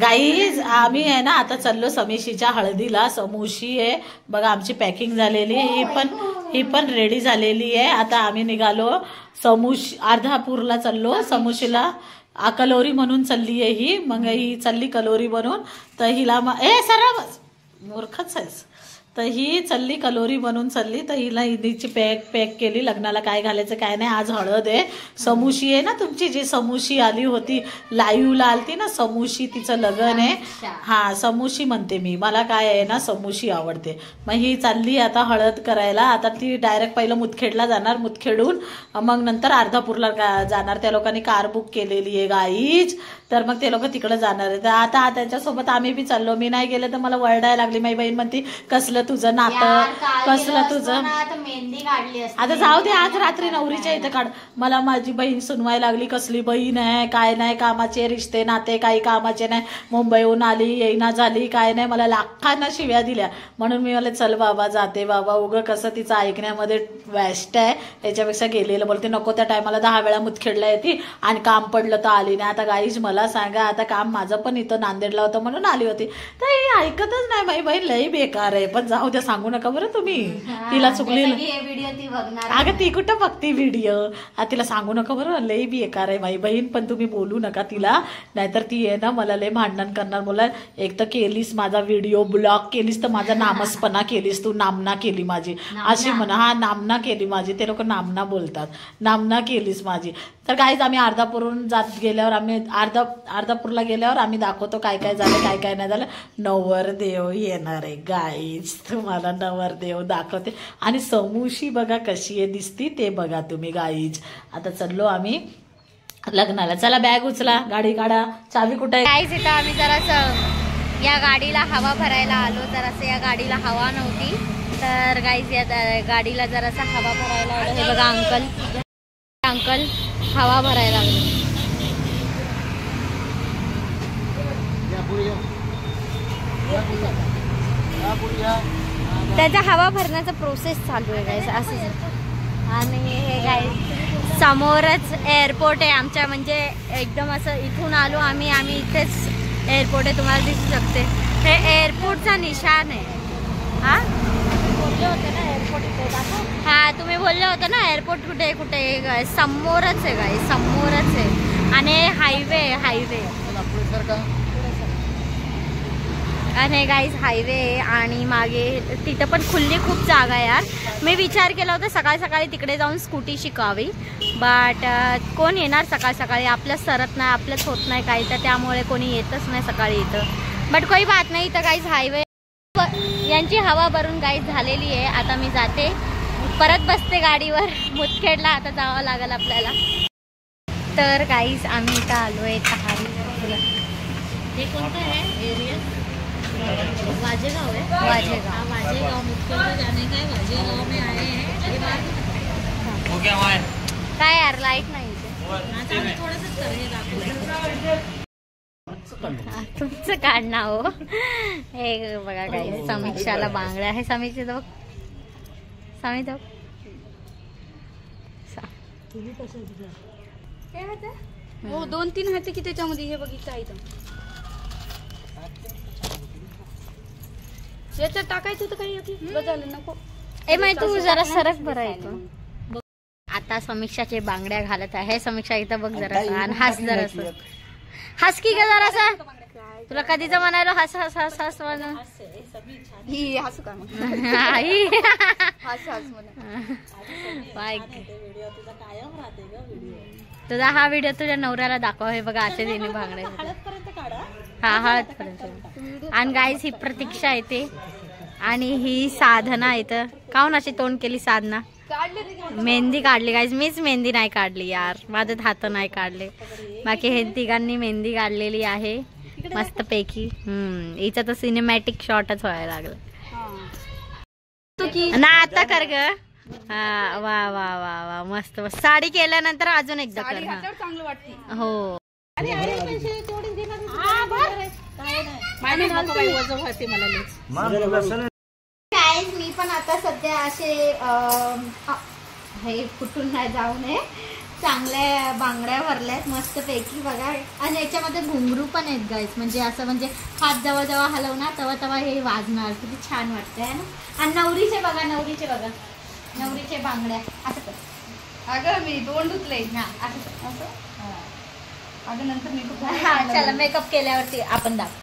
Guys आम्ही आहे ना आता चाललो समीशीच्या हळदीला. समूशी आहे बघा, आमची पॅकिंग झालेली आहे, ही पण रेडी झालेली आहे. आता आम्ही निघालो अर्धापूरला चाललो. समूशीला कलोरी म्हणून चालली आहे ही. मग ही चालली कलोरी बनून. तर हिला सरळ मूर्खच आहेस. तर ही चालली कलोरी बनून चालली. तर हिला ईदीची पॅक केली. लग्नाला काय घालायचं काय नाही. आज हळद आहे. समूशी आहे ना तुमची, जी समूशी आली होती लाईव्हला आलती ना समूशी, तिचं लग्न आहे. हा समूशी म्हणते मी, मला काय आहे ना समूशी आवडते. मग ही चालली आता हळद करायला. आता ती डायरेक्ट पहिलं मुदखेडला जाणार, मुदखेडून मग नंतर अर्धापूरला जाणार. त्या लोकांनी कार बुक केलेली आहे गाईज. तर मग ते लोक तिकडे जाणार आहे. तर आता त्याच्यासोबत आम्ही बी चाललो. मी नाही गेले तर मला वरडायला लागली. माझी बहीण म्हणती कसलं तुझं नातं, कसलं तुझं. मेहंदी काढली आता जाऊ दे, आज रात्री नवरीच्या इथे काढ. मला माझी बहीण सुनवायला लागली कसली बहीण आहे काय नाही, कामाचे रिश्ते नाते काही कामाचे नाही, मुंबईहून आली येईना झाली काय नाही, मला लाखांना शिव्या दिल्या. म्हणून मी मला चल बाबा जाते बाबा, उगं कसं तिचं ऐकण्यामध्ये वेस्ट आहे, याच्यापेक्षा गेलेलं. बोलते नको त्या टायमाला 10 वेळा मुदखेडला येते आणि काम पडलं तर आली नाही. आता गाईज मला सांगा, आता काम माझं पण इथं नांदेडला होतं म्हणून आली होती. तर ही ऐकतच नाही. माझी बहीण लई बेकार आहे. पण जाऊ द्या, सांगू नका बरं तुम्ही. तिला चुकली अगं, ती कुठं बघती व्हिडिओ. तिला सांगू नका बरं, लई बेकार आहे माझी बहीण. पण तुम्ही बोलू नका तिला, नाहीतर ती आहे ना मला लई भांडण करणार. बोला एक तर केलीस माझा व्हिडिओ ब्लॉक केलीस, तर माझा नामस्पणा केलीस तू, नामना केली माझी अशी म्हणा. हा नामना केली माझी, ते लोक नामना बोलतात, नामना केलीस माझी. तर गाईज आम्ही अर्धापूरहून जात गेल्यावर, आम्ही अर्धापूरला गेल्यावर आम्ही दाखवतो काय काय झालं काय काय नाही झालं. नवरदेव येणार आहे गाईज, तुम्हाला नवरदेव दाखवते. आणि समूशी बघा कशी आहे दिसती ते बघा तुम्ही गाईज. आता चाललो आम्ही लग्नाला. चला बॅग उचला, गाडी काढा, चावी कुठे आहे गाईज. इथं आम्ही जरासं या गाडीला हवा भरायला आलो. जरासं या गाडीला हवा नव्हती, तर गाईज या गाडीला जरासा हवा भरायला आलो. हे बघा अंकल हवा भरायला लागले. त्याचा हवा भरण्याचा प्रोसेस चालू आहे गाईज असं. आणि हे गाईज समोरच एअरपोर्ट आहे आमच्या, म्हणजे एकदम असं इथून आलो आम्ही इथेच एअरपोर्ट आहे, तुम्हाला दिसू शकते. हे एअरपोर्टचा निशाण आहे. हा बोलले होते ना एअरपोर्ट इथे. हा तुम्ही बोलले होते ना एअरपोर्ट कुठे कुठे, समोरच आहे गाईज, समोरच आहे. आणि हायवे आणि गाईज हायवे आणि मागे तिथं पण खुल्ली खूप जागा आहे यार. मी विचार केला होता सकाळी सकाळी तिकडे जाऊन स्कूटी शिकावी, बट कोण येणार सकाळ सकाळी, आपलं सरत नाही, आपलंच होत नाही काही, तर त्यामुळे कोणी येतच नाही सकाळी इथं. बट काही बात नाही. इथं गाईज हायवे यांची हवा भरून गाईज झालेली आहे. आता मी जाते, परत बसते गाडीवर मुदखेडला. आता जावं लागेल आपल्याला. तर गाईज आम्ही इथं आलो आहे तहारी. हे कोणतं आहे एरिया? वाजेगाव है। वाजेगाव मुदखेड़ जाने का है। वाजेगाव में आए हैं। हो गया वहाँ काय यार लाईट नाही थोडंसं तुमचं काढणं हो. हे बघा काय समीक्षाला बांगड्या आहे. समीक्षा बघ, समीक्षा हो 2-3 हाते की त्याच्यामध्ये. हे बघितलं आहे याच्यात टाकायचं होतं काही बदललं नको. ए माहिती तू जरा सरक भरायचं. आता समीक्षाचे बांगड्या घालत आहे. समीक्षा इथं बघ जरा आणि हस जरा, हस की का जरासा. तुला कधीच म्हणायला हस हस हस हस म्हणून ही हसू का मग हस हस तुझा हा व्हिडिओ तुझ्या नवऱ्याला दाखव. हे बघा असे तिने बांगड्या. हा हळदपर्यंत. आणि गाईस ही प्रतीक्षा येते आणि ही साधना येतं. काहून अशी तोंड केली साधना? मेहंदी काढली गाईस. मीच मेहंदी नाही काढली यार, माझ्यात हात नाही काढले. बाकी हे तिघांनी मेहंदी काढलेली आहे मस्त पैकी. हिचं तर सिनेमॅटिक शॉटच व्हायला लागलं ना. आता कर ग. हा वा वा वा वा मस्त. साडी केल्यानंतर अजून एकदा कर. चांगलं वाटते हो. मी पण आता सध्या असे हे कुठून नाही जाऊ नये, चांगल्या बांगड्या भरल्यात मस्त पैकी बघा. आणि याच्यामध्ये घुंगरू पण आहेत गाईस. म्हणजे असं म्हणजे हात जेव्हा जेव्हा हलवणार तेव्हा तेव्हा हे वाजणार. किती छान वाटतंय है ना. आणि नवरीचे बघा नवरीचे बांगड्या असं कर. अगं मी तोंड धुतलंय हा असं असं. अगं नंतर मी हा चला मेकअप केल्यावरती आपण दाखव.